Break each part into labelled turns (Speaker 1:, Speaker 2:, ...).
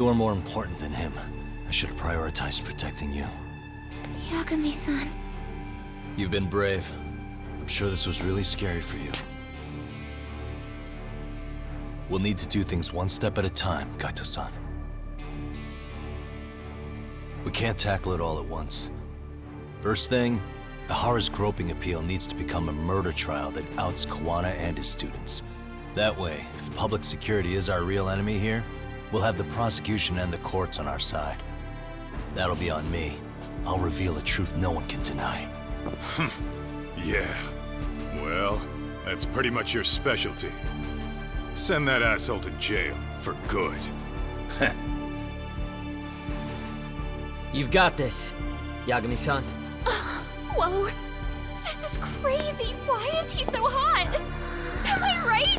Speaker 1: You are more important than him. I should have prioritized protecting you.
Speaker 2: Yagami-san.
Speaker 1: You've been brave. I'm sure this was really scary for you. We'll need to do things one step at a time, Kaito-san. We can't tackle it all at once. First thing, Ihara's groping appeal needs to become a murder trial that outs Kawana and his students. That way, if public security is our real enemy here, we'll have the prosecution and the courts on our side. That'll be on me. I'll reveal a truth no one can deny.
Speaker 3: Yeah. Well, that's pretty much your specialty. Send that asshole to jail for good.
Speaker 4: You've got this, Yagami-san.
Speaker 2: Whoa! This is crazy! Why is he so hot? Am I right?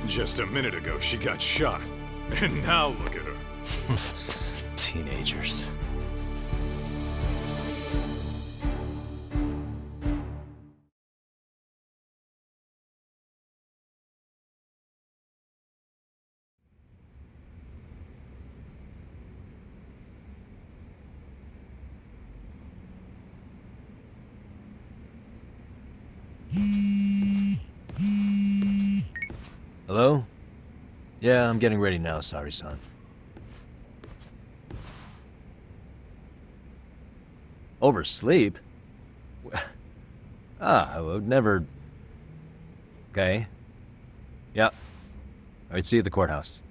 Speaker 3: Just a minute ago, she got shot. And now look at her.
Speaker 1: Teenagers. Hello? Yeah, I'm getting ready now, Sari-san. Oversleep? I would never... Okay. Yep. Alright, see you at the courthouse.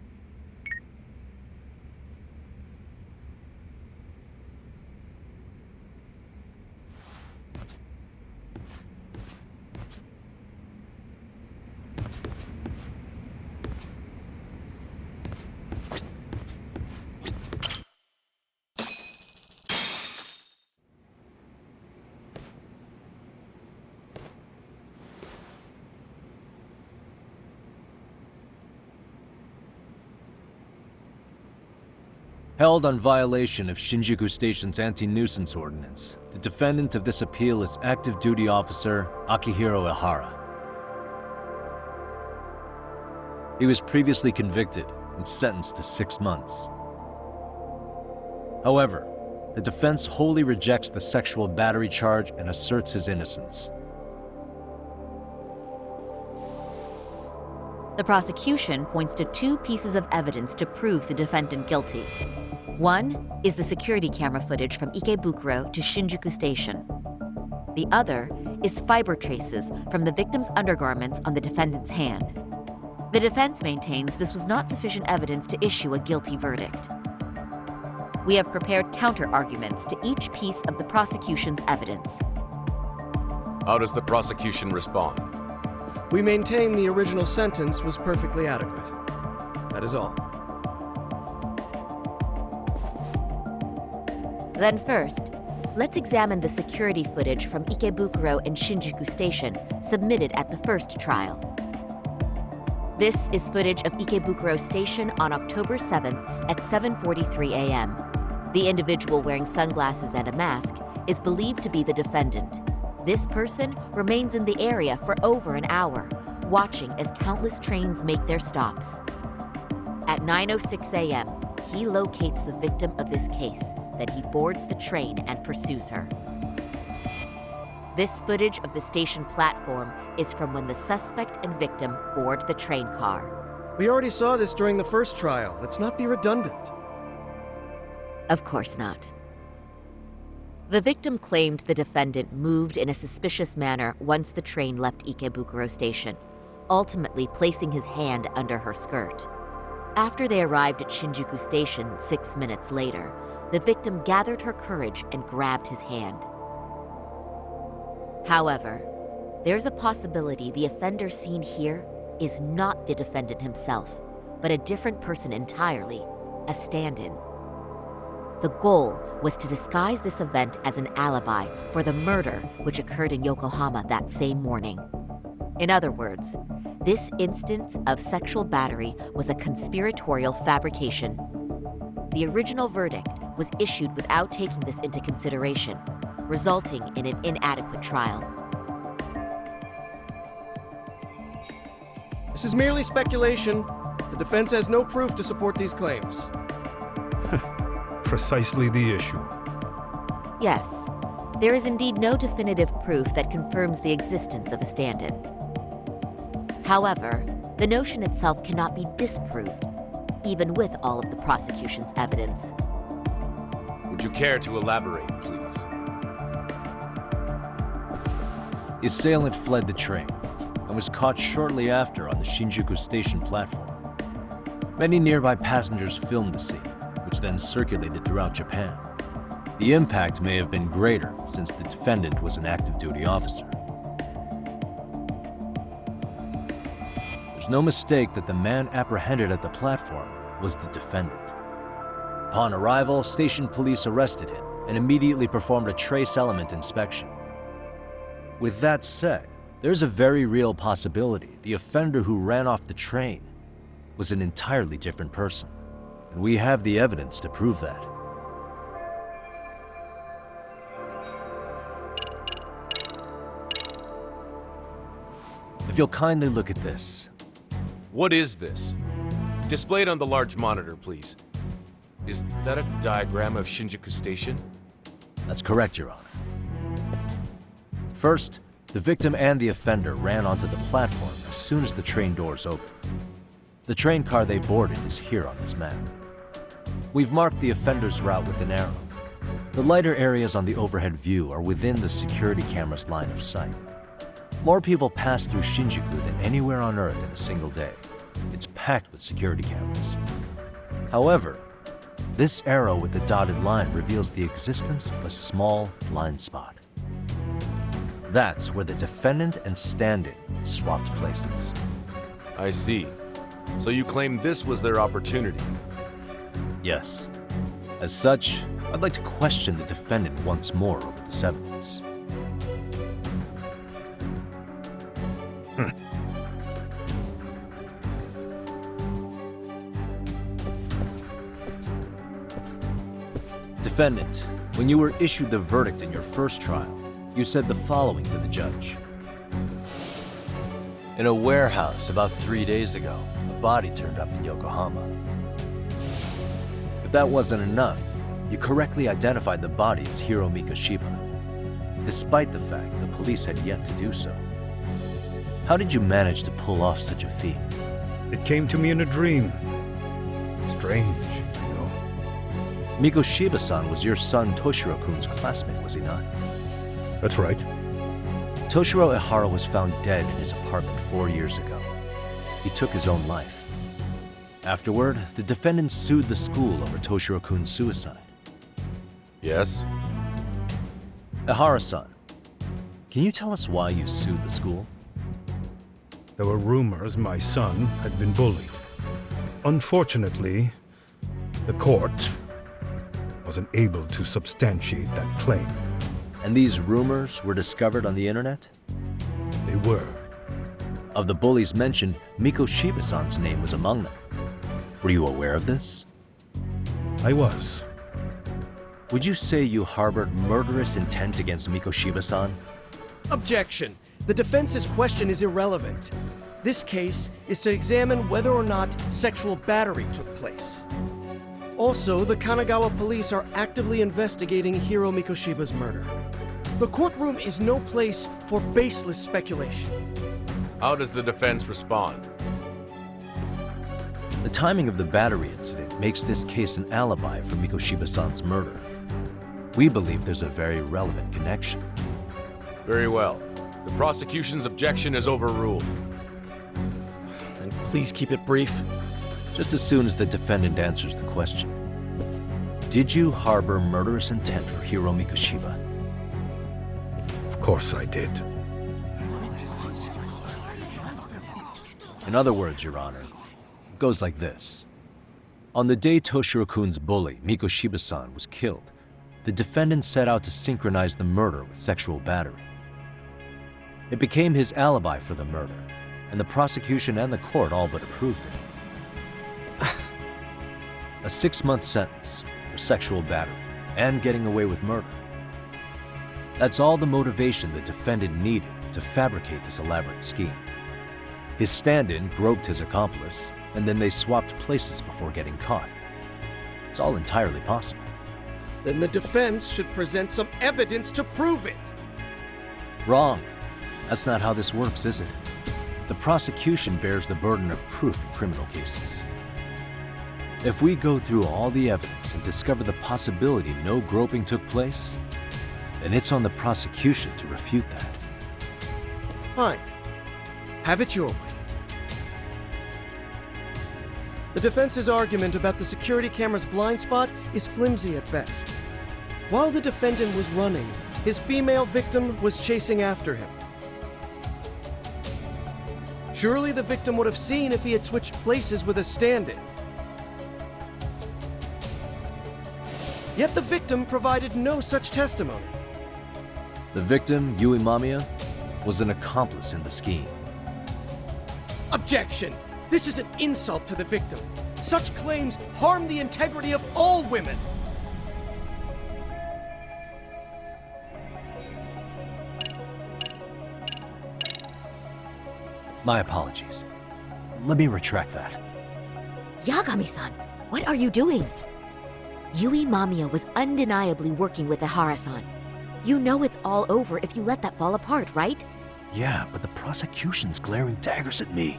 Speaker 1: Held on violation of Shinjuku Station's anti-nuisance ordinance, the defendant of this appeal is active duty officer Akihiro Ihara. He was previously convicted and sentenced to 6 months. However, the defense wholly rejects the sexual battery charge and asserts his innocence.
Speaker 5: The prosecution points to 2 pieces of evidence to prove the defendant guilty. One is the security camera footage from Ikebukuro to Shinjuku Station. The other is fiber traces from the victim's undergarments on the defendant's hand. The defense maintains this was not sufficient evidence to issue a guilty verdict. We have prepared counter-arguments to each piece of the prosecution's evidence.
Speaker 6: How does the prosecution respond?
Speaker 7: We maintain the original sentence was perfectly adequate. That is all.
Speaker 5: Then first, let's examine the security footage from Ikebukuro and Shinjuku Station submitted at the first trial. This is footage of Ikebukuro Station on October 7th at 7:43 a.m. The individual wearing sunglasses and a mask is believed to be the defendant. This person remains in the area for over an hour, watching as countless trains make their stops. At 9:06 a.m., he locates the victim of this case. Then he boards the train and pursues her. This footage of the station platform is from when the suspect and victim board the train car.
Speaker 7: We already saw this during the first trial. Let's not be redundant.
Speaker 5: Of course not. The victim claimed the defendant moved in a suspicious manner once the train left Ikebukuro Station, ultimately placing his hand under her skirt. After they arrived at Shinjuku Station 6 minutes later, the victim gathered her courage and grabbed his hand. However, there's a possibility the offender seen here is not the defendant himself, but a different person entirely, a stand-in. The goal was to disguise this event as an alibi for the murder which occurred in Yokohama that same morning. In other words, this instance of sexual battery was a conspiratorial fabrication. The original verdict was issued without taking this into consideration, resulting in an inadequate trial.
Speaker 7: This is merely speculation. The defense has no proof to support these claims.
Speaker 8: Precisely the issue.
Speaker 5: Yes, there is indeed no definitive proof that confirms the existence of a stand-in. However, the notion itself cannot be disproved, even with all of the prosecution's evidence.
Speaker 6: Would you care to elaborate, please?
Speaker 1: The assailant fled the train and was caught shortly after on the Shinjuku station platform. Many nearby passengers filmed the scene, which then circulated throughout Japan. The impact may have been greater since the defendant was an active duty officer. There's no mistake that the man apprehended at the platform was the defendant. Upon arrival, station police arrested him and immediately performed a trace element inspection. With that said, there's a very real possibility the offender who ran off the train was an entirely different person, and we have the evidence to prove that. If you'll kindly look at this.
Speaker 6: What is this? Displayed on the large monitor, please. Is that a diagram of Shinjuku Station?
Speaker 1: That's correct, Your Honor. First, the victim and the offender ran onto the platform as soon as the train doors opened. The train car they boarded is here on this map. We've marked the offender's route with an arrow. The lighter areas on the overhead view are within the security camera's line of sight. More people pass through Shinjuku than anywhere on Earth in a single day. It's packed with security cameras. However, this arrow with the dotted line reveals the existence of a small blind spot. That's where the defendant and stand-in swapped places.
Speaker 6: I see. So you claim this was their opportunity?
Speaker 1: Yes. As such, I'd like to question the defendant once more over this evidence. Defendant, when you were issued the verdict in your first trial, you said the following to the judge. In a warehouse about 3 days ago, a body turned up in Yokohama. If that wasn't enough, you correctly identified the body as Hiro Mikoshiba, despite the fact the police had yet to do so. How did you manage to pull off such a feat?
Speaker 8: It came to me in a dream. Strange, you know.
Speaker 1: Mikoshiba-san was your son Toshiro-kun's classmate, was he not?
Speaker 8: That's right.
Speaker 1: Toshiro Ihara was found dead in his apartment 4 years ago. He took his own life. Afterward, the defendant sued the school over Toshiro-kun's suicide.
Speaker 6: Yes?
Speaker 1: Ihara-san, can you tell us why you sued the school?
Speaker 8: There were rumors my son had been bullied. Unfortunately, the court wasn't able to substantiate that claim.
Speaker 1: And these rumors were discovered on the internet?
Speaker 8: They were.
Speaker 1: Of the bullies mentioned, Mikoshiba-san's name was among them. Were you aware of this?
Speaker 8: I was.
Speaker 1: Would you say you harbored murderous intent against Mikoshiba-san?
Speaker 7: Objection. The defense's question is irrelevant. This case is to examine whether or not sexual battery took place. Also, the Kanagawa police are actively investigating Hiro Mikoshiba's murder. The courtroom is no place for baseless speculation.
Speaker 6: How does the defense respond?
Speaker 1: The timing of the battery incident makes this case an alibi for Mikoshiba-san's murder. We believe there's a very relevant connection.
Speaker 6: Very well. The prosecution's objection is overruled.
Speaker 7: Then please keep it brief.
Speaker 1: Just as soon as the defendant answers the question. Did you harbor murderous intent for Hiro Mikoshiba?
Speaker 8: Of course I did.
Speaker 1: In other words, Your Honor, it goes like this. On the day Toshiro-kun's bully, Mikoshiba-san, was killed, the defendant set out to synchronize the murder with sexual battery. It became his alibi for the murder, and the prosecution and the court all but approved it. A 6-month sentence for sexual battery and getting away with murder. That's all the motivation the defendant needed to fabricate this elaborate scheme. His stand-in groped his accomplice, and then they swapped places before getting caught. It's all entirely possible.
Speaker 7: Then the defense should present some evidence to prove it.
Speaker 1: Wrong. That's not how this works, is it? The prosecution bears the burden of proof in criminal cases. If we go through all the evidence and discover the possibility no groping took place, then it's on the prosecution to refute that.
Speaker 7: Fine. Have it your way. The defense's argument about the security camera's blind spot is flimsy at best. While the defendant was running, his female victim was chasing after him. Surely the victim would have seen if he had switched places with a stand-in. Yet the victim provided no such testimony.
Speaker 1: The victim, Yui Mamiya, was an accomplice in the scheme.
Speaker 7: Objection! This is an insult to the victim. Such claims harm the integrity of all women.
Speaker 1: My apologies. Let me retract that.
Speaker 5: Yagami-san, what are you doing? Yui Mamiya was undeniably working with Ihara-san. You know it's all over if you let that fall apart, right?
Speaker 1: Yeah, but the prosecution's glaring daggers at me.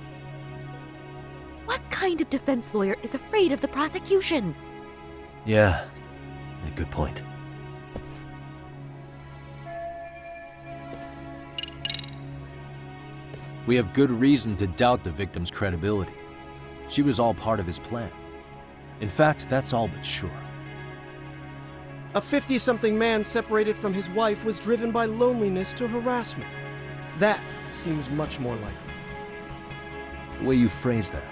Speaker 5: What kind of defense lawyer is afraid of the prosecution?
Speaker 1: Yeah, a good point. We have good reason to doubt the victim's credibility. She was all part of his plan. In fact, that's all but sure.
Speaker 7: A 50-something man separated from his wife was driven by loneliness to harassment. That seems much more likely.
Speaker 1: The way you phrase that.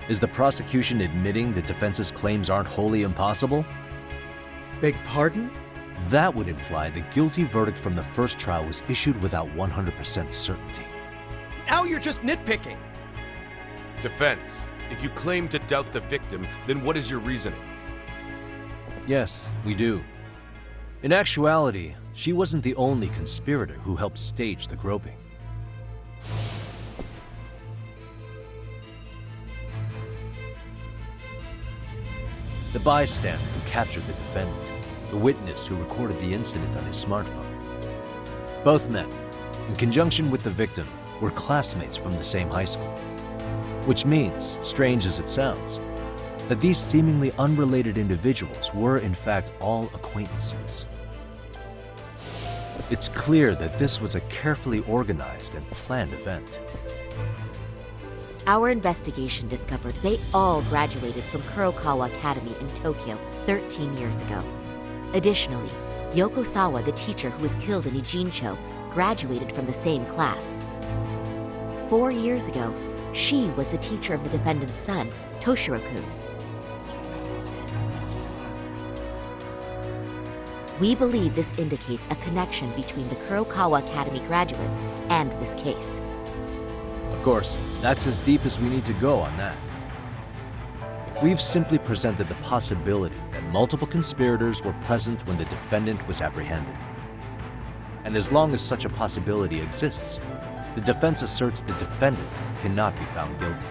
Speaker 1: Is the prosecution admitting the defense's claims aren't wholly impossible?
Speaker 7: Beg pardon?
Speaker 1: That would imply the guilty verdict from the first trial was issued without 100% certainty.
Speaker 7: Now you're just nitpicking.
Speaker 6: Defense, if you claim to doubt the victim, then what is your reasoning?
Speaker 1: Yes, we do. In actuality, she wasn't the only conspirator who helped stage the groping. The bystander who captured the defendant, the witness who recorded the incident on his smartphone. Both men, in conjunction with the victim, were classmates from the same high school. Which means, strange as it sounds, that these seemingly unrelated individuals were in fact all acquaintances. It's clear that this was a carefully organized and planned event.
Speaker 5: Our investigation discovered they all graduated from Kurokawa Academy in Tokyo 13 years ago. Additionally, Yoko Sawa, the teacher who was killed in Ijincho, graduated from the same class. 4 years ago, she was the teacher of the defendant's son, Toshiro-kun. We believe this indicates a connection between the Kurokawa Academy graduates and this case.
Speaker 1: Of course, that's as deep as we need to go on that. We've simply presented the possibility that multiple conspirators were present when the defendant was apprehended. And as long as such a possibility exists, the defense asserts the defendant cannot be found guilty.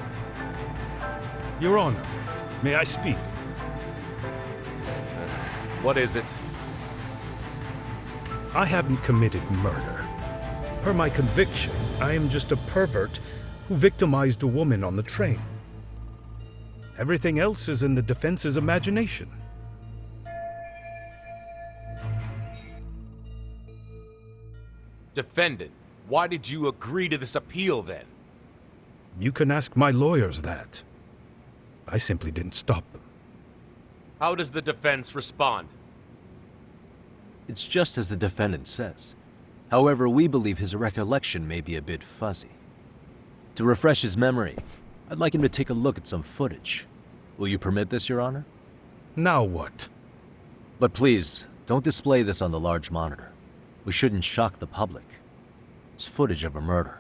Speaker 8: Your Honor, may I speak?
Speaker 6: What is it?
Speaker 8: I haven't committed murder. Per my conviction, I am just a pervert who victimized a woman on the train. Everything else is in the defense's imagination.
Speaker 6: Defendant, why did you agree to this appeal then?
Speaker 8: You can ask my lawyers that. I simply didn't stop them.
Speaker 6: How does the defense respond?
Speaker 1: It's just as the defendant says. However, we believe his recollection may be a bit fuzzy. To refresh his memory, I'd like him to take a look at some footage. Will you permit this, Your Honor?
Speaker 8: Now what?
Speaker 1: But please, don't display this on the large monitor. We shouldn't shock the public. It's footage of a murder.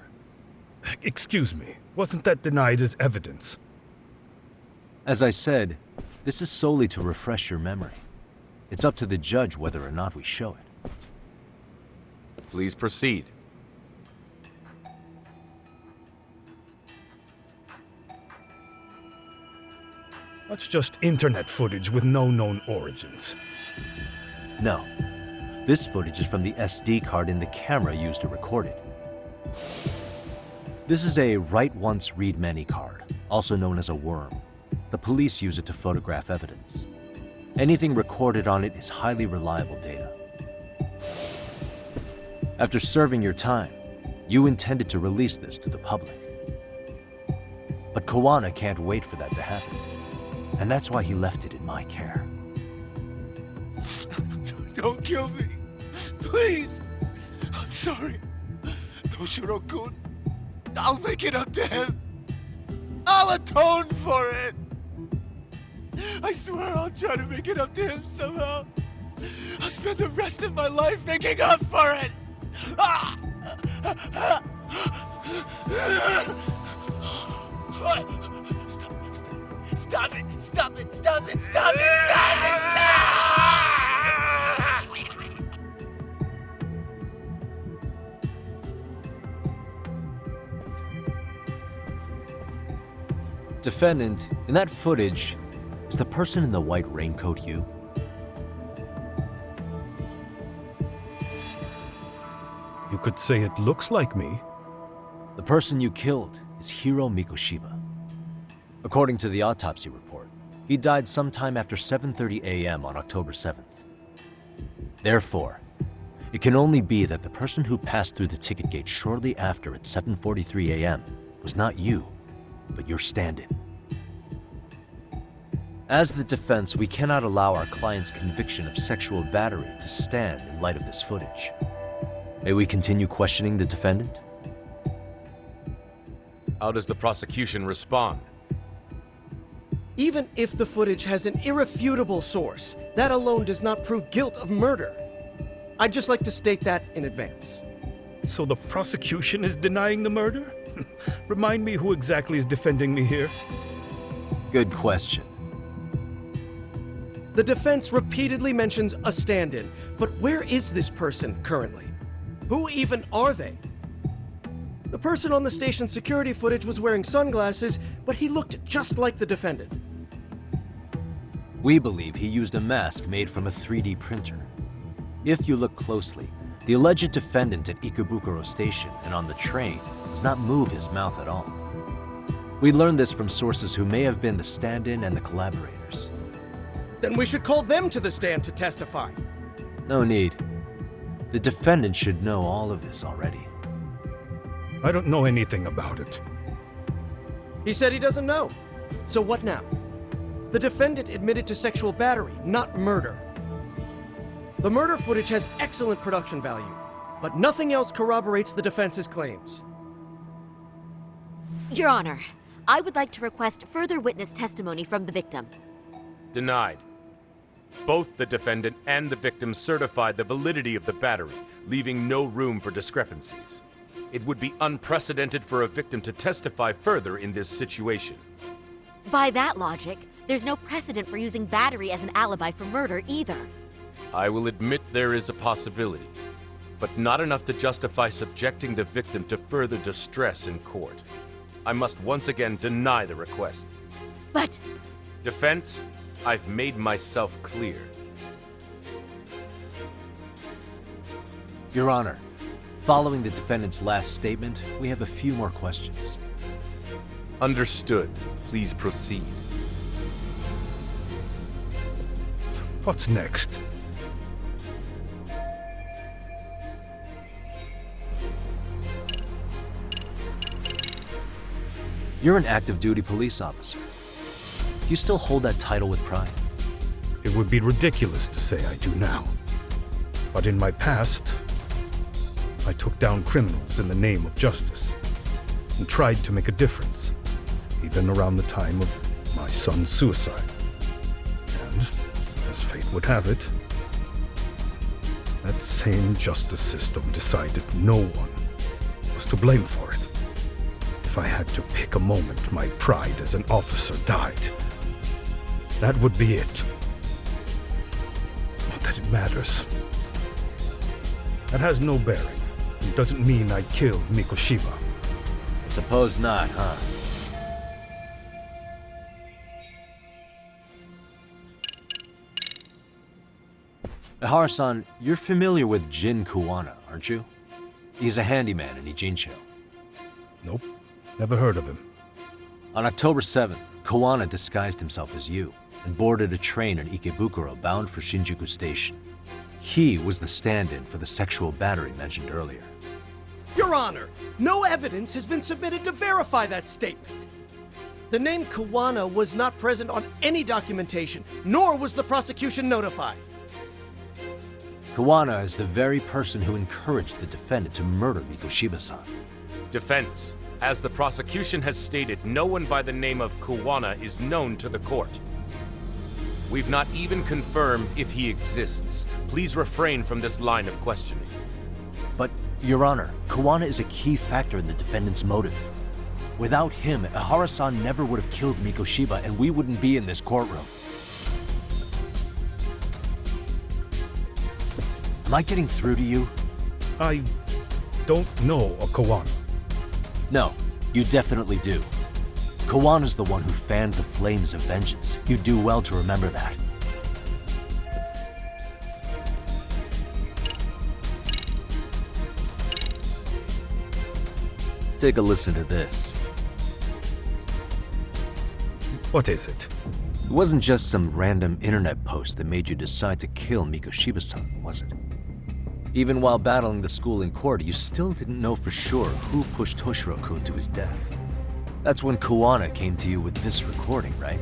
Speaker 8: Excuse me, wasn't that denied as evidence?
Speaker 1: As I said, this is solely to refresh your memory. It's up to the judge whether or not we show it.
Speaker 6: Please proceed.
Speaker 8: That's just internet footage with no known origins.
Speaker 1: No. This footage is from the SD card in the camera used to record it. This is a write once, read many card, also known as a worm. The police use it to photograph evidence. Anything recorded on it is highly reliable data. After serving your time, you intended to release this to the public. But Kawana can't wait for that to happen, and that's why he left it in my care.
Speaker 9: Don't kill me. Please. I'm sorry. Toshiro-kun. I'll make it up to him. I'll atone for it. I swear I'll try to make it up to him somehow. I'll spend the rest of my life making up for it. Stop it! Stop it! Stop it! Stop it! Stop it!
Speaker 1: Defendant, in that footage, is the person in the white raincoat you?
Speaker 8: You could say it looks like me.
Speaker 1: The person you killed is Hiro Mikoshiba. According to the autopsy report, he died sometime after 7:30 a.m. on October 7th. Therefore, it can only be that the person who passed through the ticket gate shortly after at 7:43 a.m. was not you, but your stand-in. As the defense, we cannot allow our client's conviction of sexual battery to stand in light of this footage. May we continue questioning the defendant?
Speaker 6: How does the prosecution respond?
Speaker 7: Even if the footage has an irrefutable source, that alone does not prove guilt of murder. I'd just like to state that in advance.
Speaker 8: So the prosecution is denying the murder? Remind me who exactly is defending me here?
Speaker 1: Good question.
Speaker 7: The defense repeatedly mentions a stand-in, but where is this person currently? Who even are they? The person on the station security footage was wearing sunglasses, but he looked just like the defendant.
Speaker 1: We believe he used a mask made from a 3D printer. If you look closely, the alleged defendant at Ikebukuro Station and on the train does not move his mouth at all. We learned this from sources who may have been the stand-in and the collaborators.
Speaker 7: Then we should call them to the stand to testify.
Speaker 1: No need. The defendant should know all of this already.
Speaker 8: I don't know anything about it.
Speaker 7: He said he doesn't know. So what now? The defendant admitted to sexual battery, not murder. The murder footage has excellent production value, but nothing else corroborates the defense's claims.
Speaker 5: Your Honor, I would like to request further witness testimony from the victim.
Speaker 6: Denied. Both the defendant and the victim certified the validity of the battery, leaving no room for discrepancies. It would be unprecedented for a victim to testify further in this situation.
Speaker 5: By that logic, there's no precedent for using battery as an alibi for murder either.
Speaker 6: I will admit there is a possibility, but not enough to justify subjecting the victim to further distress in court. I must once again deny the request.
Speaker 5: But...
Speaker 6: Defense, I've made myself clear.
Speaker 1: Your Honor, following the defendant's last statement, we have a few more questions.
Speaker 6: Understood. Please proceed.
Speaker 8: What's next?
Speaker 1: You're an active duty police officer. Do you still hold that title with pride?
Speaker 8: It would be ridiculous to say I do now. But in my past, I took down criminals in the name of justice and tried to make a difference, even around the time of my son's suicide. And, as fate would have it, that same justice system decided no one was to blame for it. If I had to pick a moment my pride as an officer died, that would be it. Not that it matters. That has no bearing. It doesn't mean I killed Mikoshiba.
Speaker 1: Suppose not, huh? Ihara-san, you're familiar with Jin Kuwana, aren't you? He's a handyman in Ijincho.
Speaker 8: Nope, never heard of him.
Speaker 1: On October 7th, Kuwana disguised himself as you and boarded a train in Ikebukuro bound for Shinjuku Station. He was the stand-in for the sexual battery mentioned earlier.
Speaker 7: Your Honor, no evidence has been submitted to verify that statement. The name Kuwana was not present on any documentation, nor was the prosecution notified.
Speaker 1: Kuwana is the very person who encouraged the defendant to murder Mikoshiba-san.
Speaker 6: Defense. As the prosecution has stated, no one by the name of Kuwana is known to the court. We've not even confirmed if he exists. Please refrain from this line of questioning.
Speaker 1: But, Your Honor, Kuwana is a key factor in the defendant's motive. Without him, Ihara-san never would have killed Mikoshiba and we wouldn't be in this courtroom. Am I getting through to you?
Speaker 8: I don't know a Kawana.
Speaker 1: No, you definitely do. Kawana's the one who fanned the flames of vengeance. You do well to remember that. Take a listen to this.
Speaker 8: What is it?
Speaker 1: It wasn't just some random internet post that made you decide to kill Mikoshiba-san, was it? Even while battling the school in court, you still didn't know for sure who pushed Toshiro-kun to his death. That's when Kuwana came to you with this recording, right?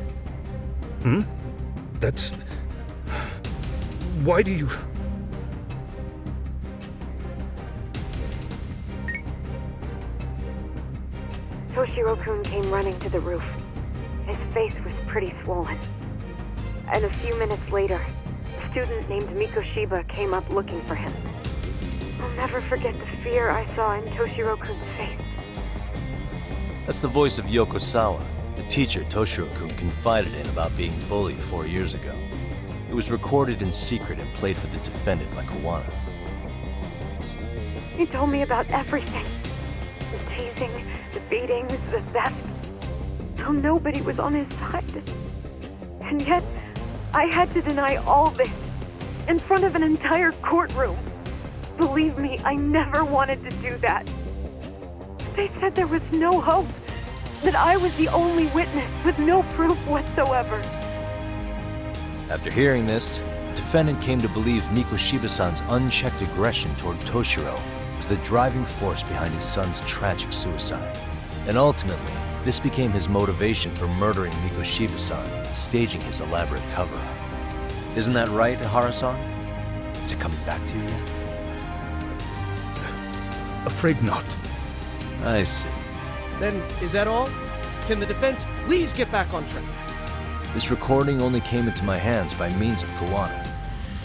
Speaker 8: That's... Why do you...
Speaker 10: Toshiro-kun came running to the roof. His face was pretty swollen. And a few minutes later, a student named Mikoshiba came up looking for him. I'll never forget the fear I saw in Toshiro-kun's face.
Speaker 1: That's the voice of Yokosawa, the teacher Toshiro-kun confided in about being bullied 4 years ago. It was recorded in secret and played for the defendant by Kuwana.
Speaker 10: He told me about everything. The teasing, the beatings, the theft. How nobody was on his side. And yet, I had to deny all this in front of an entire courtroom. Believe me, I never wanted to do that. They said there was no hope, that I was the only witness with no proof whatsoever.
Speaker 1: After hearing this, the defendant came to believe Mikoshiba-san's unchecked aggression toward Toshiro was the driving force behind his son's tragic suicide. And ultimately, this became his motivation for murdering Mikoshiba-san and staging his elaborate cover-up. Isn't that right, Ihara-san? Is it coming back to you yet?
Speaker 8: Afraid not.
Speaker 1: I see.
Speaker 7: Then, is that all? Can the defense please get back on track?
Speaker 1: This recording only came into my hands by means of Kuwana.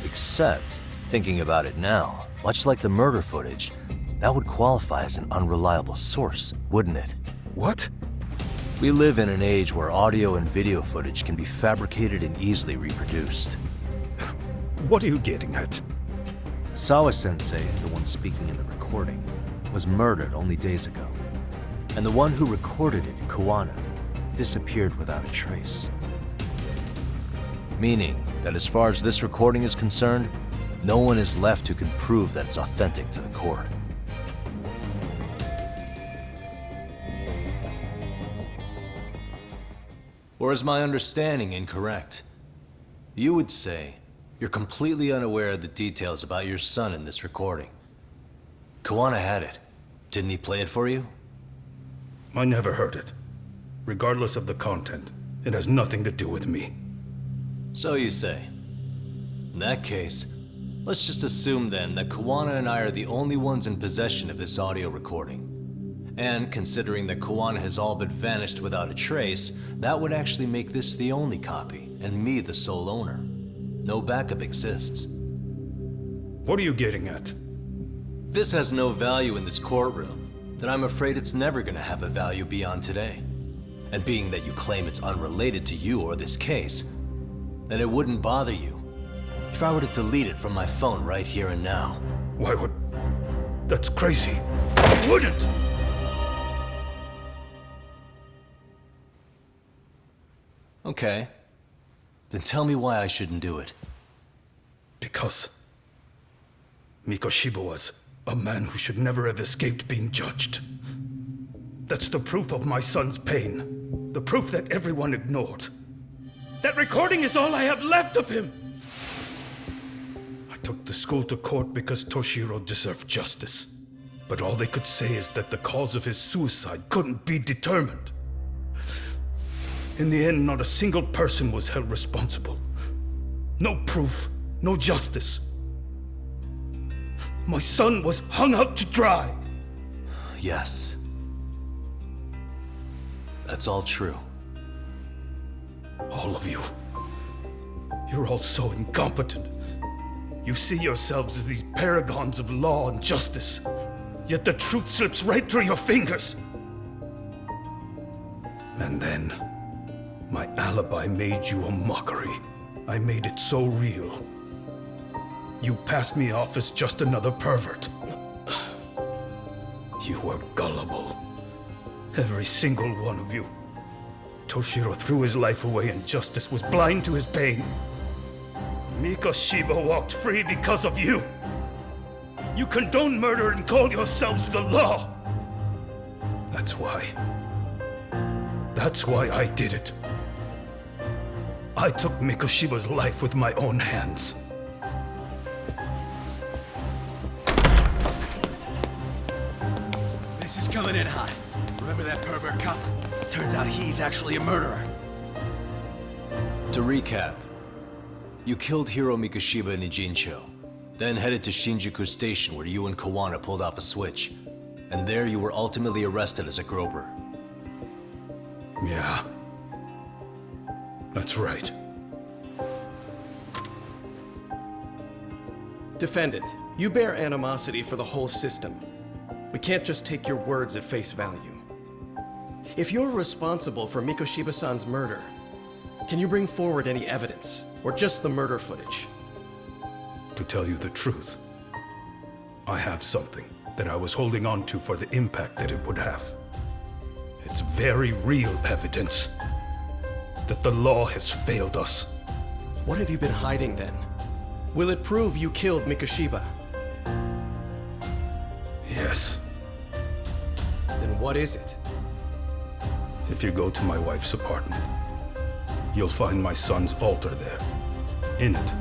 Speaker 1: Except, thinking about it now, much like the murder footage, that would qualify as an unreliable source, wouldn't it?
Speaker 8: What?
Speaker 1: We live in an age where audio and video footage can be fabricated and easily reproduced.
Speaker 8: What are you getting at?
Speaker 1: Sawa-sensei, the one speaking in the recording, was murdered only days ago. And the one who recorded it, Kuwana, disappeared without a trace. Meaning that as far as this recording is concerned, no one is left who can prove that it's authentic to the court. Or is my understanding incorrect? You would say you're completely unaware of the details about your son in this recording. Kuwana had it. Didn't he play it for you?
Speaker 8: I never heard it. Regardless of the content, it has nothing to do with me.
Speaker 1: So you say. In that case, let's just assume then that Kuwana and I are the only ones in possession of this audio recording. And considering that Kuwana has all but vanished without a trace, that would actually make this the only copy, and me the sole owner. No backup exists.
Speaker 8: What are you getting at?
Speaker 1: This has no value in this courtroom, then I'm afraid it's never gonna have a value beyond today. And being that you claim it's unrelated to you or this case, then it wouldn't bother you if I were to delete it from my phone right here and now.
Speaker 8: Why would... That's crazy. I wouldn't!
Speaker 1: Okay. Then tell me why I shouldn't do it.
Speaker 8: Because Mikoshiba was a man who should never have escaped being judged. That's the proof of my son's pain. The proof that everyone ignored. That recording is all I have left of him! I took the school to court because Toshiro deserved justice. But all they could say is that the cause of his suicide couldn't be determined. In the end, not a single person was held responsible. No proof, no justice. My son was hung out to dry.
Speaker 1: Yes. That's all true.
Speaker 8: All of you. You're all so incompetent. You see yourselves as these paragons of law and justice. Yet the truth slips right through your fingers. And then, my alibi made you a mockery. I made it so real. You passed me off as just another pervert. You were gullible. Every single one of you. Toshiro threw his life away and justice was blind to his pain. Mikoshiba walked free because of you. You condone murder and call yourselves the law. That's why I did it. I took Mikoshiba's life with my own hands.
Speaker 11: This is coming in hot. Remember that pervert cop? Turns out he's actually a murderer.
Speaker 1: To recap, you killed Hiro Mikoshiba in Ijincho, then headed to Shinjuku Station where you and Kawana pulled off a switch. And there you were ultimately arrested as a groper.
Speaker 8: Yeah. That's right.
Speaker 7: Defendant, you bear animosity for the whole system. We can't just take your words at face value. If you're responsible for Mikoshiba-san's murder, can you bring forward any evidence, or just the murder footage?
Speaker 8: To tell you the truth, I have something that I was holding on to for the impact that it would have. It's very real evidence that the law has failed us.
Speaker 7: What have you been hiding then? Will it prove you killed Mikoshiba?
Speaker 8: Yes.
Speaker 7: Then what is it?
Speaker 8: If you go to my wife's apartment, you'll find my son's altar there. In it,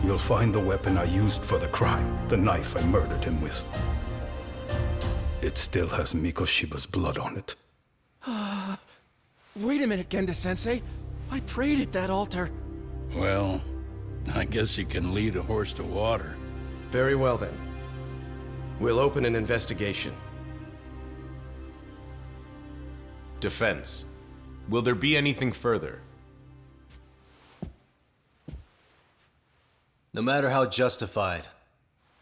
Speaker 8: you'll find the weapon I used for the crime, the knife I murdered him with. It still has Mikoshiba's blood on it.
Speaker 11: Wait a minute, Genda-sensei. I prayed at that altar.
Speaker 12: Well, I guess you can lead a horse to water.
Speaker 7: Very well then. We'll open an investigation.
Speaker 6: Defense. Will there be anything further?
Speaker 1: No matter how justified,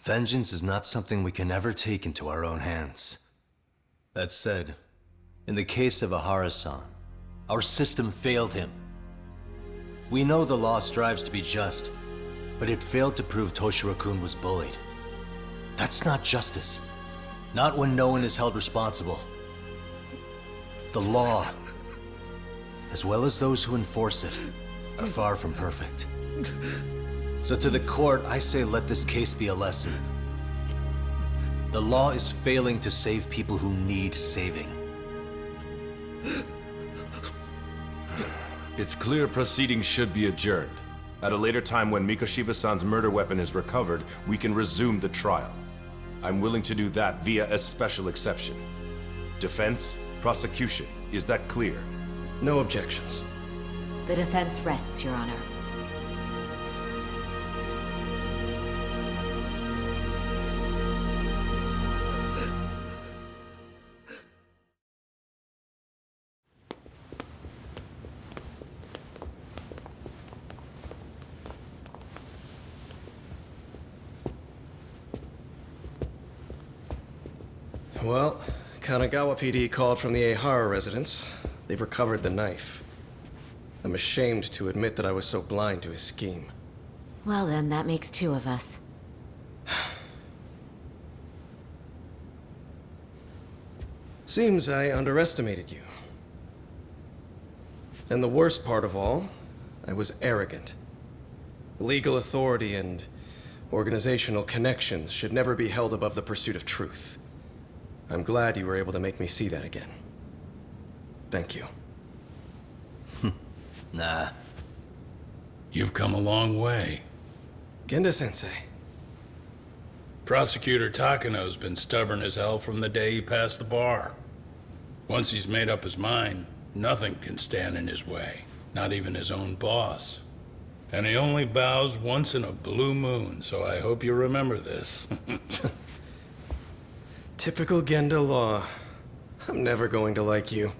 Speaker 1: vengeance is not something we can ever take into our own hands. That said, in the case of Ahara-san, our system failed him. We know the law strives to be just, but it failed to prove Toshiro-kun was bullied. That's not justice. Not when no one is held responsible. The law, as well as those who enforce it, are far from perfect. So to the court, I say let this case be a lesson. The law is failing to save people who need saving.
Speaker 6: It's clear proceedings should be adjourned. At a later time when Mikoshiba-san's murder weapon is recovered, we can resume the trial. I'm willing to do that via a special exception. Defense, prosecution, is that clear?
Speaker 7: No objections.
Speaker 5: The defense rests, Your Honor.
Speaker 7: Well, Kanagawa PD called from the Ehara residence. They've recovered the knife. I'm ashamed to admit that I was so blind to his scheme.
Speaker 5: Well then, that makes two of us.
Speaker 7: Seems I underestimated you. And the worst part of all, I was arrogant. Legal authority and Organizational connections should never be held above the pursuit of truth. I'm glad you were able to make me see that again. Thank you.
Speaker 1: Nah.
Speaker 12: You've come a long way.
Speaker 7: Genda-sensei.
Speaker 12: Prosecutor Takano's been stubborn as hell from the day he passed the bar. Once he's made up his mind, nothing can stand in his way, not even his own boss. And he only bows once in a blue moon, so I hope you remember this.
Speaker 7: Typical Genda law. I'm never going to like you.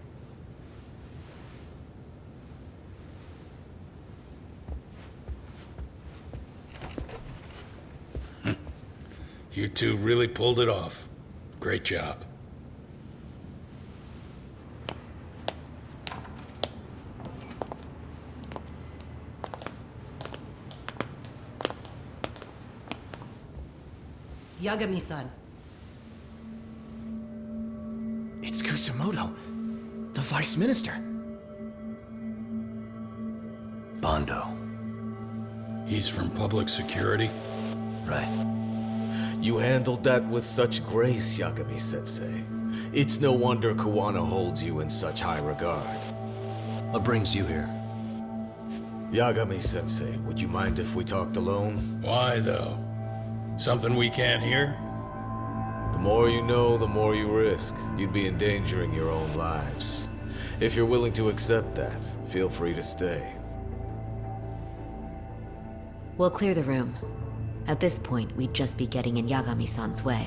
Speaker 12: You two really pulled it off. Great job.
Speaker 13: Yagami-san.
Speaker 11: It's Kusumoto, the Vice Minister.
Speaker 1: Bondo.
Speaker 12: He's from public security?
Speaker 1: Right.
Speaker 11: You handled that with such grace, Yagami-sensei. It's no wonder Kawana holds you in such high regard.
Speaker 1: What brings you here?
Speaker 11: Yagami-sensei, would you mind if we talked alone?
Speaker 12: Why, though? Something we can't hear?
Speaker 11: The more you know, the more you risk. You'd be endangering your own lives. If you're willing to accept that, feel free to stay.
Speaker 5: We'll clear the room. At this point, we'd just be getting in Yagami-san's way.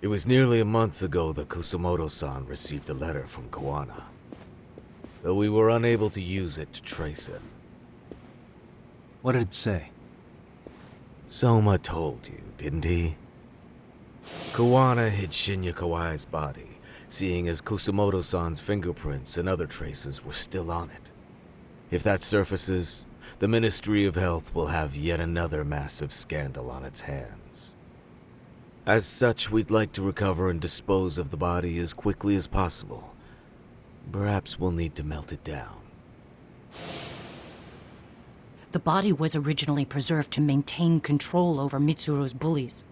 Speaker 11: It was nearly a month ago that Kusumoto-san received a letter from Kawana, though we were unable to use it to trace him.
Speaker 1: What did it say?
Speaker 11: Soma told you, didn't he? Kawana hid Shinya Kawai's body, seeing as Kusumoto-san's fingerprints and other traces were still on it. If that surfaces, the Ministry of Health will have yet another massive scandal on its hands. As such, we'd like to recover and dispose of the body as quickly as possible. Perhaps we'll need to melt it down.
Speaker 13: The body was originally preserved to maintain control over Mitsuru's bullies.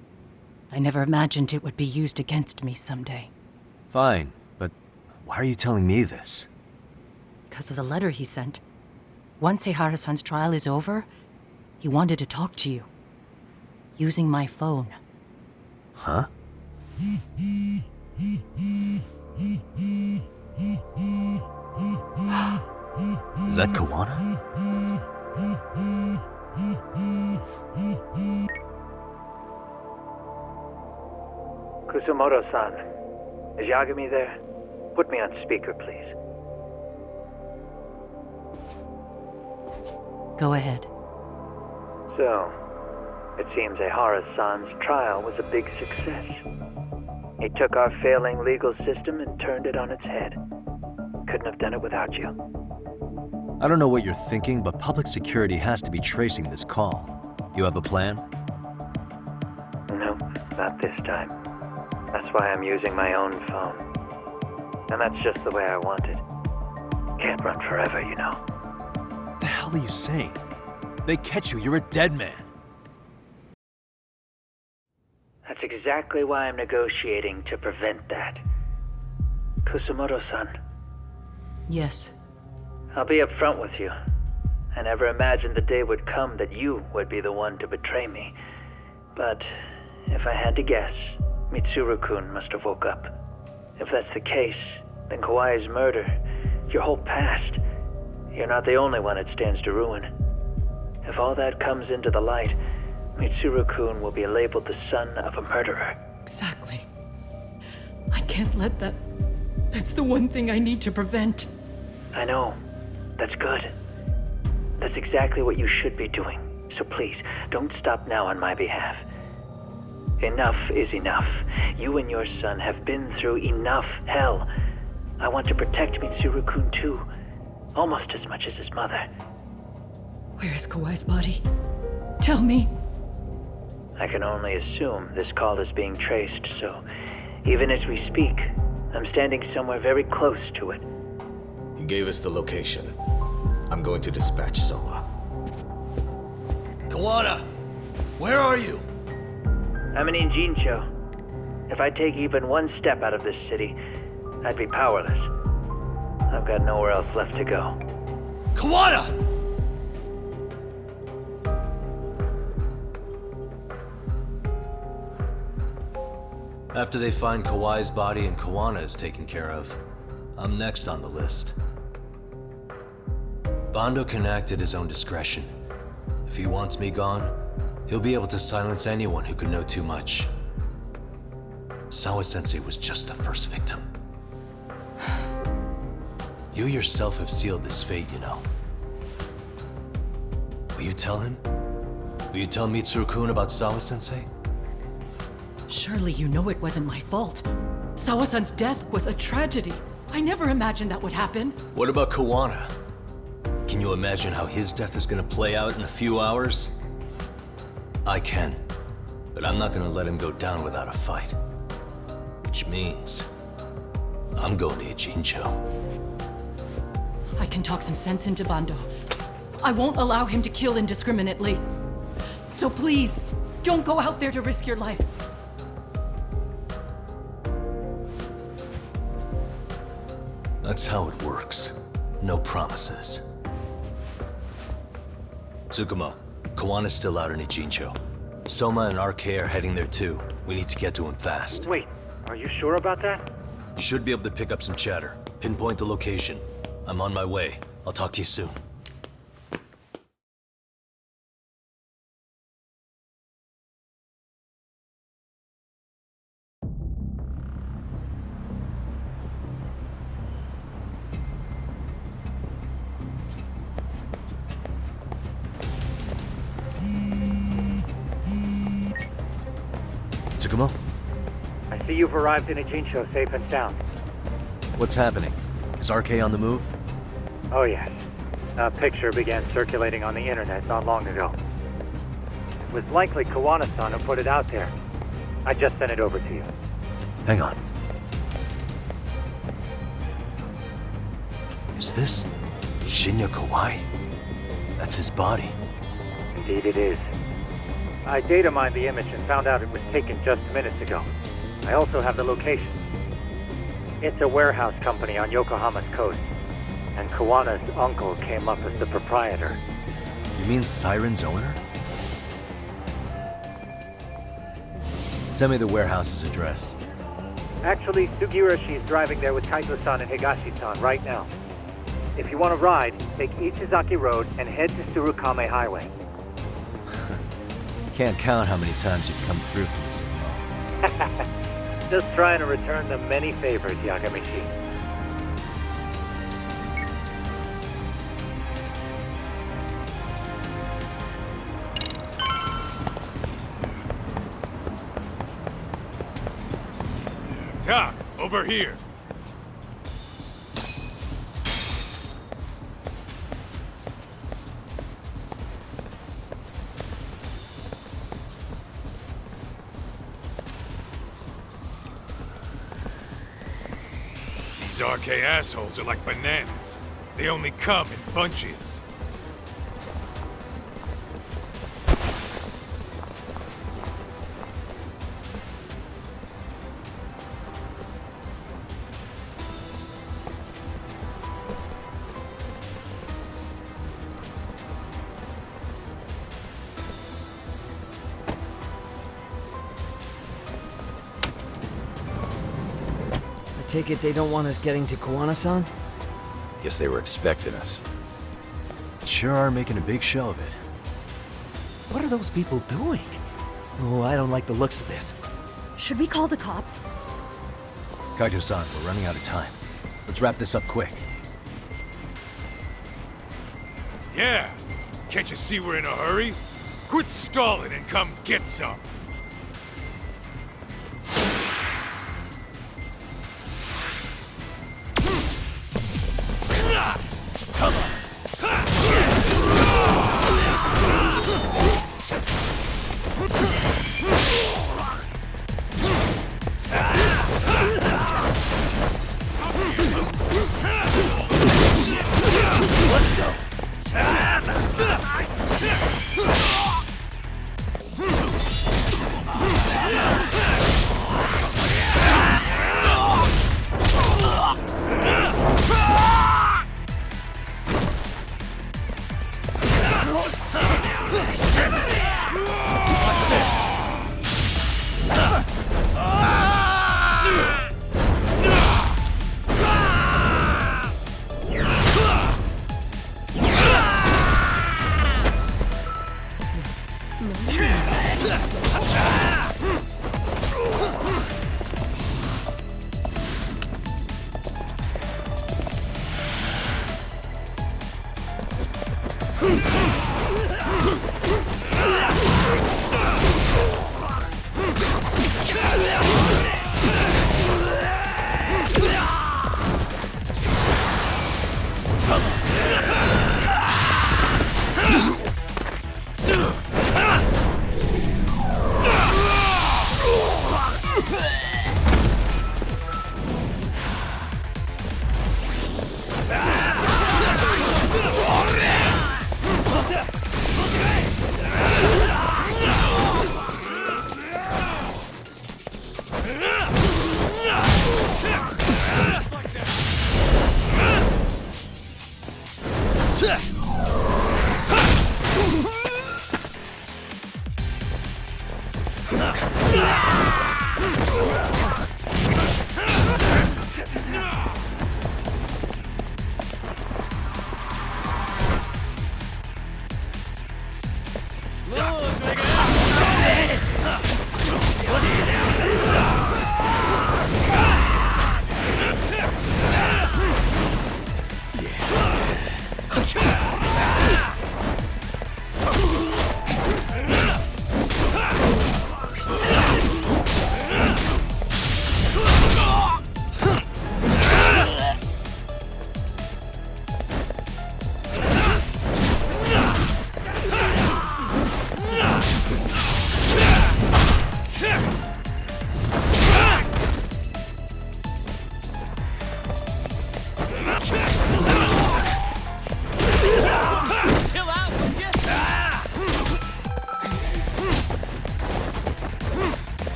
Speaker 13: I never imagined it would be used against me someday.
Speaker 1: Fine, but why are you telling me this?
Speaker 13: Because of the letter he sent. Once Eihara-san's trial is over, he wanted to talk to you. Using my phone.
Speaker 1: Huh? Is that Kawana?
Speaker 14: Kusumoto-san, is Yagami there? Put me on speaker, please.
Speaker 13: Go ahead.
Speaker 14: So, it seems Eihara-san's trial was a big success. He took our failing legal system and turned it on its head. Couldn't have done it without you.
Speaker 1: I don't know what you're thinking, but public security has to be tracing this call. You have a plan?
Speaker 14: No, not this time. That's why I'm using my own phone. And that's just the way I want it. Can't run forever, you know.
Speaker 1: What the hell are you saying? They catch you, you're a dead man.
Speaker 14: That's exactly why I'm negotiating to prevent that. Kusumoto-san.
Speaker 13: Yes.
Speaker 14: I'll be upfront with you. I never imagined the day would come that you would be the one to betray me. But if I had to guess, Mitsuru-kun must have woke up. If that's the case, then Kawai's murder, your whole past, you're not the only one it stands to ruin. If all that comes into the light, Mitsuru-kun will be labeled the son of a murderer.
Speaker 13: Exactly. I can't let that... That's the one thing I need to prevent.
Speaker 14: I know. That's good. That's exactly what you should be doing. So please, don't stop now on my behalf. Enough is enough. You and your son have been through enough hell. I want to protect Mitsuru-kun too, almost as much as his mother.
Speaker 13: Where is Kawai's body? Tell me.
Speaker 14: I can only assume this call is being traced, so even as we speak, I'm standing somewhere very close to it.
Speaker 11: You gave us the location. I'm going to dispatch Soma.
Speaker 1: Kawana! Where are you?
Speaker 14: I'm in Injincho. If I take even one step out of this city, I'd be powerless. I've got nowhere else left to go.
Speaker 1: Kawana! After they find Kawai's body and Kawana is taken care of, I'm next on the list. Bando can act at his own discretion. If he wants me gone, he'll be able to silence anyone who could know too much. Sawa-sensei was just the first victim. You yourself have sealed this fate, you know. Will you tell him? Will you tell Mitsuru-kun about Sawa-sensei?
Speaker 13: Surely you know it wasn't my fault. Sawa-san's death was a tragedy. I never imagined that would happen.
Speaker 1: What about Kawana? Can you imagine how his death is gonna play out in a few hours? I can, but I'm not gonna let him go down without a fight. Which means, I'm going to Ijincho.
Speaker 13: I can talk some sense into Bando. I won't allow him to kill indiscriminately. So please, don't go out there to risk your life.
Speaker 1: That's how it works. No promises. Tsukumo, Kawana's still out in Ijincho. Soma and RK are heading there too. We need to get to him fast.
Speaker 14: Wait, are you sure about that?
Speaker 1: You should be able to pick up some chatter. Pinpoint the location. I'm on my way. I'll talk to you soon. Tsukumo?
Speaker 14: I see you've arrived in Ijincho safe and sound.
Speaker 1: What's happening? Is RK on the move?
Speaker 14: Oh yes. A picture began circulating on the internet not long ago. It was likely Kawana-san who put it out there. I just sent it over to you.
Speaker 1: Hang on. Is this Shinya Kawai? That's his body.
Speaker 14: Indeed it is. I data mined the image and found out it was taken just minutes ago. I also have the location. It's a warehouse company on Yokohama's coast, and Kawana's uncle came up as the proprietor.
Speaker 1: You mean Siren's owner? Send me the warehouse's address.
Speaker 14: Actually, Sugihiroshi's driving there with Kaito-san and Higashi-san right now. If you want to ride, take Ichizaki Road and head to Tsurukame Highway.
Speaker 1: Can't count how many times you've come through for this.
Speaker 14: Just trying to return the many favors, Yagamishi.
Speaker 3: Doc, over here. These RK assholes are like bananas. They only come in bunches.
Speaker 4: Take it they don't want us getting to Kawana-san?
Speaker 1: Guess they were expecting us. Sure are making a big show of it.
Speaker 4: What are those people doing? Oh, I don't like the looks of this.
Speaker 2: Should we call the cops?
Speaker 1: Kaito-san, we're running out of time. Let's wrap this up quick.
Speaker 3: Yeah. Can't you see we're in a hurry? Quit stalling and come get some.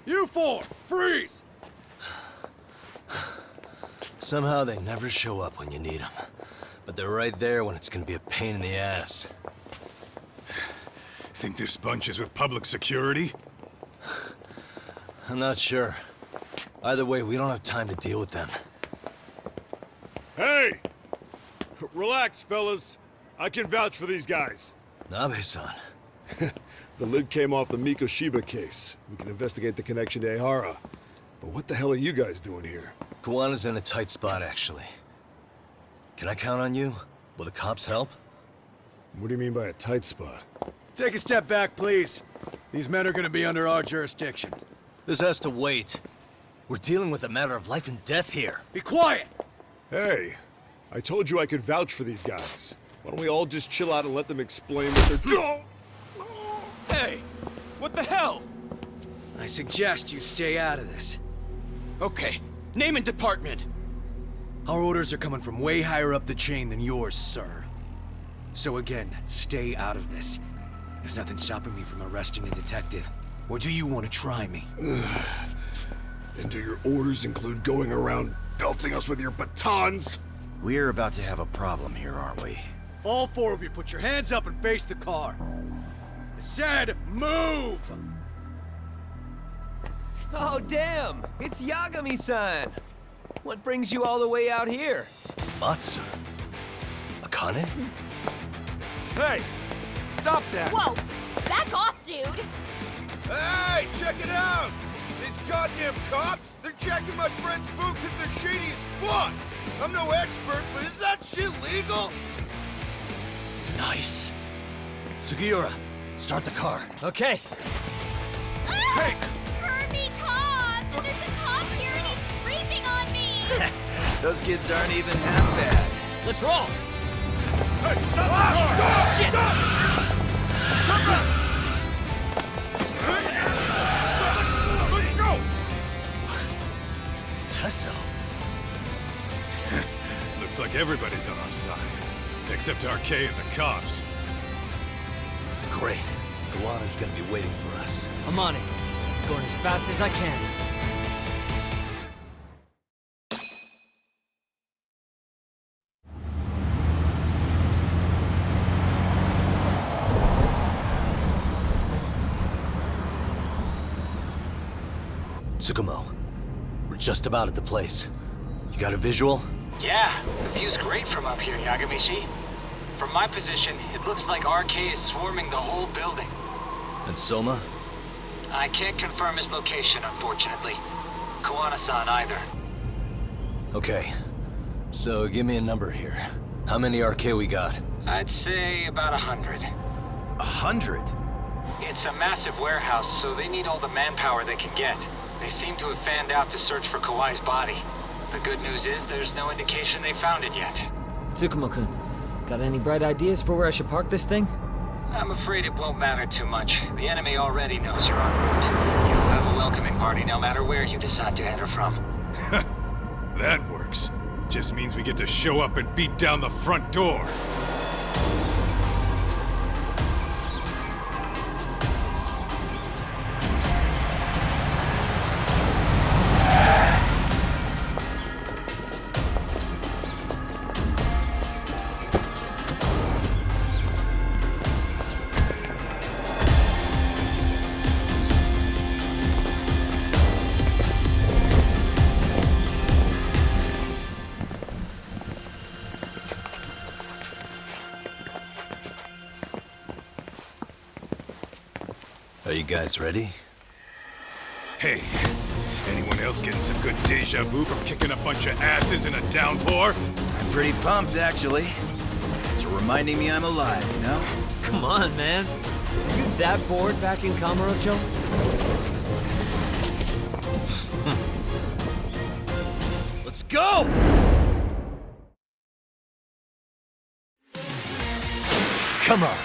Speaker 15: You four, freeze!
Speaker 1: Somehow they never show up when you need them. But they're right there when it's gonna be a pain in the ass.
Speaker 3: Think this bunch is with public security?
Speaker 1: I'm not sure. Either way, we don't have time to deal with them.
Speaker 15: Hey! Relax, fellas. I can vouch for these guys.
Speaker 1: Nabe-san.
Speaker 15: The lid came off the Mikoshiba case. We can investigate the connection to Ehara. But what the hell are you guys doing here?
Speaker 1: Kawana's in a tight spot, actually. Can I count on you? Will the cops help?
Speaker 15: What do you mean by a tight spot?
Speaker 16: Take a step back, please. These men are gonna be under our jurisdiction.
Speaker 1: This has to wait. We're dealing with a matter of life and death here.
Speaker 16: Be quiet!
Speaker 15: Hey, I told you I could vouch for these guys. Why don't we all just chill out and let them explain what they're doing?
Speaker 16: Hey! What the hell? I suggest you stay out of this. Okay, name and department. Our orders are coming from way higher up the chain than yours, sir. So again, stay out of this. There's nothing stopping me from arresting a detective. Or do you want to try me?
Speaker 15: And do your orders include going around belting us with your batons?
Speaker 16: We're about to have a problem here, aren't we? All four of you, put your hands up and face the car. I said, move!
Speaker 17: Oh, damn! It's Yagami-san! What brings you all the way out here?
Speaker 1: Matsu? Akane?
Speaker 15: Hey! Stop that!
Speaker 2: Whoa! Back off, dude!
Speaker 9: Hey, check it out! These goddamn cops, they're checking my friend's food because they're shady as fuck! I'm no expert, but is that shit legal?
Speaker 1: Nice. Sugiura, start the car.
Speaker 17: Okay.
Speaker 2: Ah! Hey! Kirby cop! There's a cop here and he's creeping on me!
Speaker 9: Those kids aren't even half bad.
Speaker 17: Let's roll!
Speaker 15: Hey, stop!
Speaker 17: Shit!
Speaker 15: Stop! Let's go!
Speaker 1: Tesso.
Speaker 3: Looks like everybody's on our side. Except RK and the cops.
Speaker 1: Great. Kawana's gonna be waiting for us.
Speaker 17: I'm on it. Going as fast as I can.
Speaker 1: Tsukumo, we're just about at the place. You got a visual?
Speaker 18: Yeah, the view's great from up here, Yagamishi. From my position, it looks like RK is swarming the whole building.
Speaker 1: And Soma?
Speaker 18: I can't confirm his location, unfortunately. Kawana-san either.
Speaker 1: Okay. So give me a number here. How many RK we got?
Speaker 18: I'd say about 100.
Speaker 1: 100?
Speaker 18: It's a massive warehouse, so they need all the manpower they can get. They seem to have fanned out to search for Kawai's body. The good news is there's no indication they found it yet.
Speaker 17: Tsukumo-kun, got any bright ideas for where I should park this thing?
Speaker 18: I'm afraid it won't matter too much. The enemy already knows you're en route. You'll have a welcoming party no matter where you decide to enter from.
Speaker 3: That works. Just means we get to show up and beat down the front door.
Speaker 1: Are you guys ready?
Speaker 3: Hey, anyone else getting some good deja vu from kicking a bunch of asses in a downpour?
Speaker 19: I'm pretty pumped, actually. It's reminding me I'm alive, you know?
Speaker 17: Come on, man. Are you that bored back in Kamurocho? Let's go!
Speaker 4: Come on.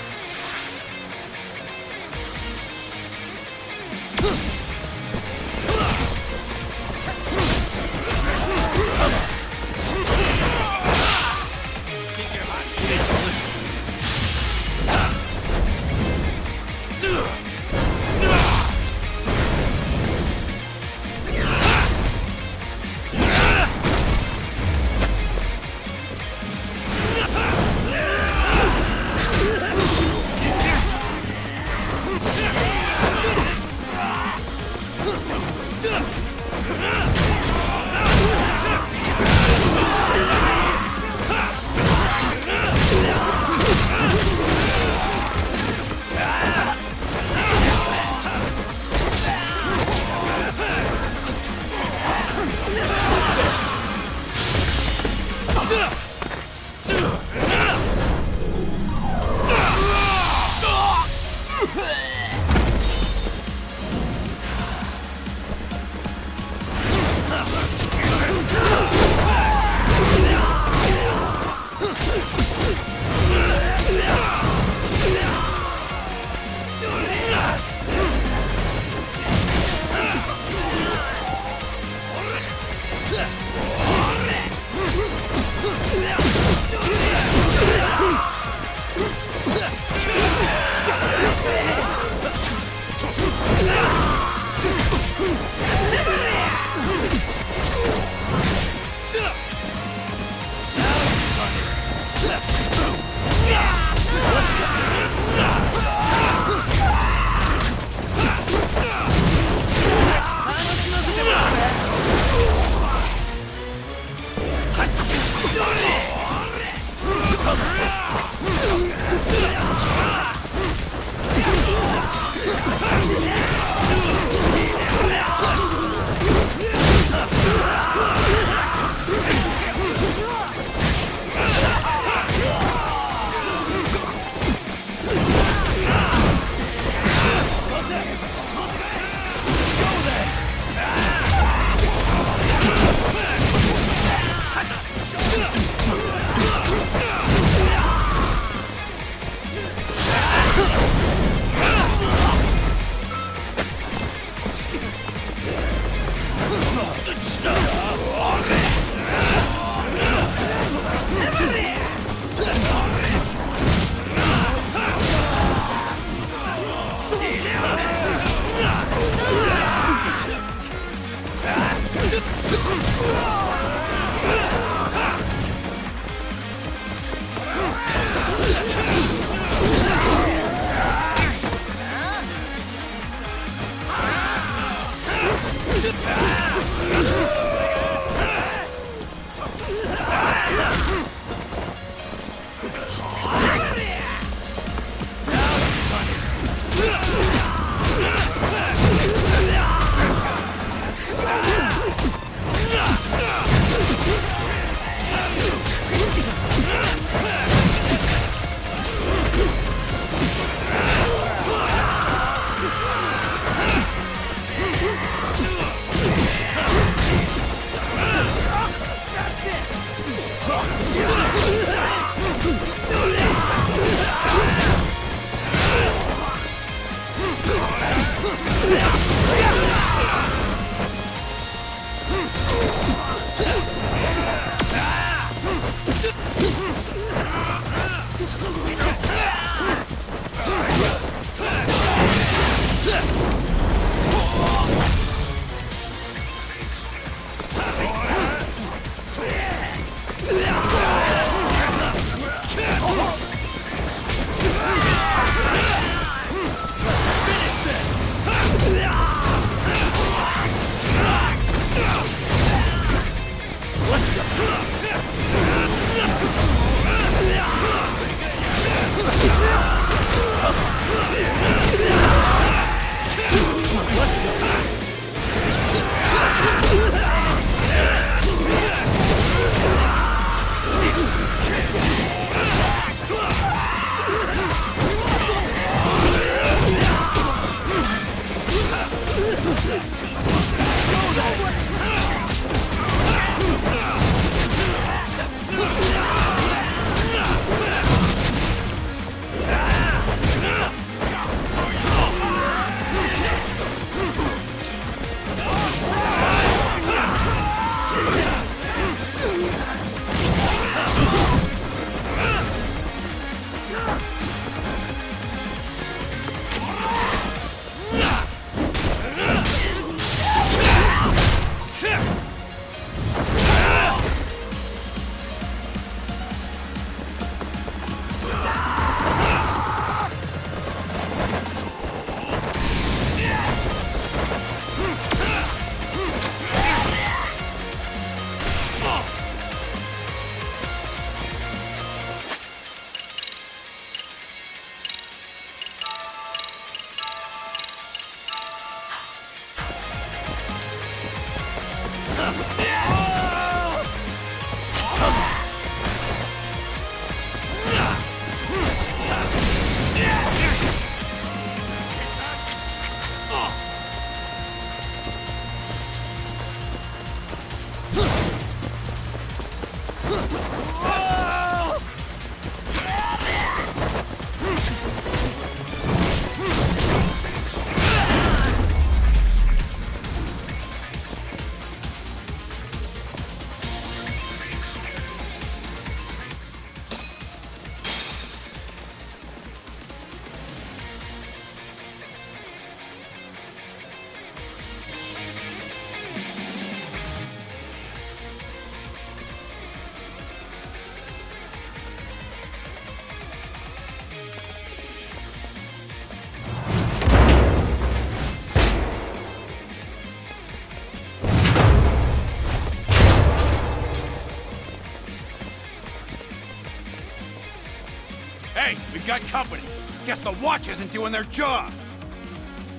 Speaker 20: Hey, we got company. Guess the watch isn't doing their job.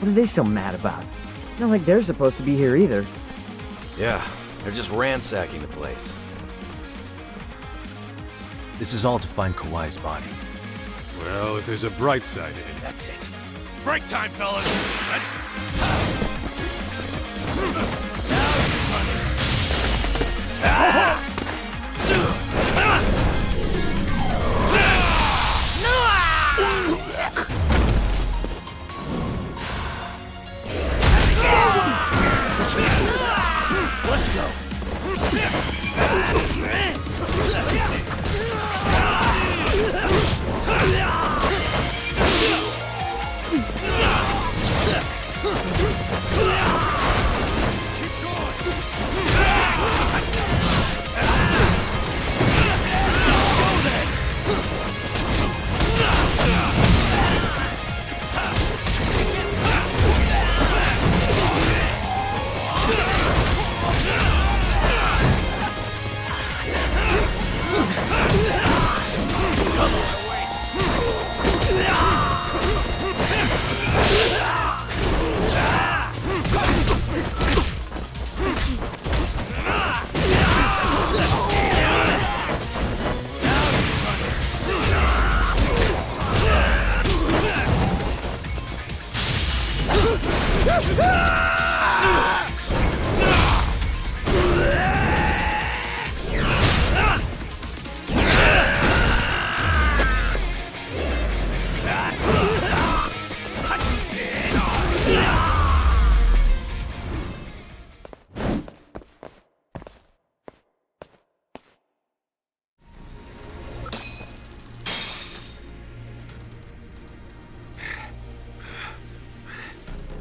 Speaker 21: What are they so mad about? Not like they're supposed to be here either.
Speaker 1: Yeah, they're just ransacking the place. This is all to find Kawai's body.
Speaker 3: Well, if there's a bright side in it,
Speaker 20: That's it. Break time, fellas. Let's
Speaker 9: Let's go.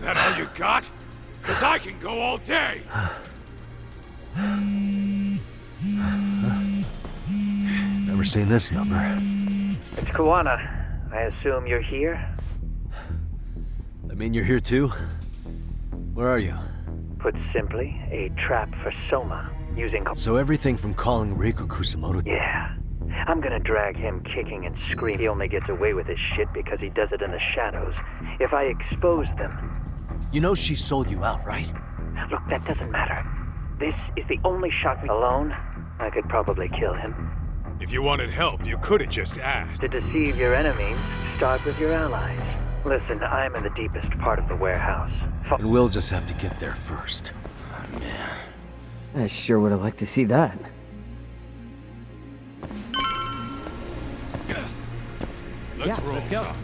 Speaker 20: That all you got? 'Cause I can go all day.
Speaker 1: Never seen this number.
Speaker 14: It's Kawana. I assume you're here?
Speaker 1: I mean, you're here too? Where are you?
Speaker 14: Put simply, a trap for Soma, using...
Speaker 1: So everything from calling Reiko Kusumoto...
Speaker 14: Yeah. I'm gonna drag him kicking and screaming. He only gets away with his shit because he does it in the shadows. If I expose them...
Speaker 1: You know she sold you out, right?
Speaker 14: Look, that doesn't matter. This is the only shot alone. I could probably kill him.
Speaker 3: if you wanted help, you could have just asked.
Speaker 14: To deceive your enemies, start with your allies. Listen, I'm in the deepest part of the warehouse.
Speaker 1: And we'll just have to get there first. Oh, man.
Speaker 21: I sure would have liked to see that.
Speaker 3: Let's roll,
Speaker 21: let's go.
Speaker 3: Doc.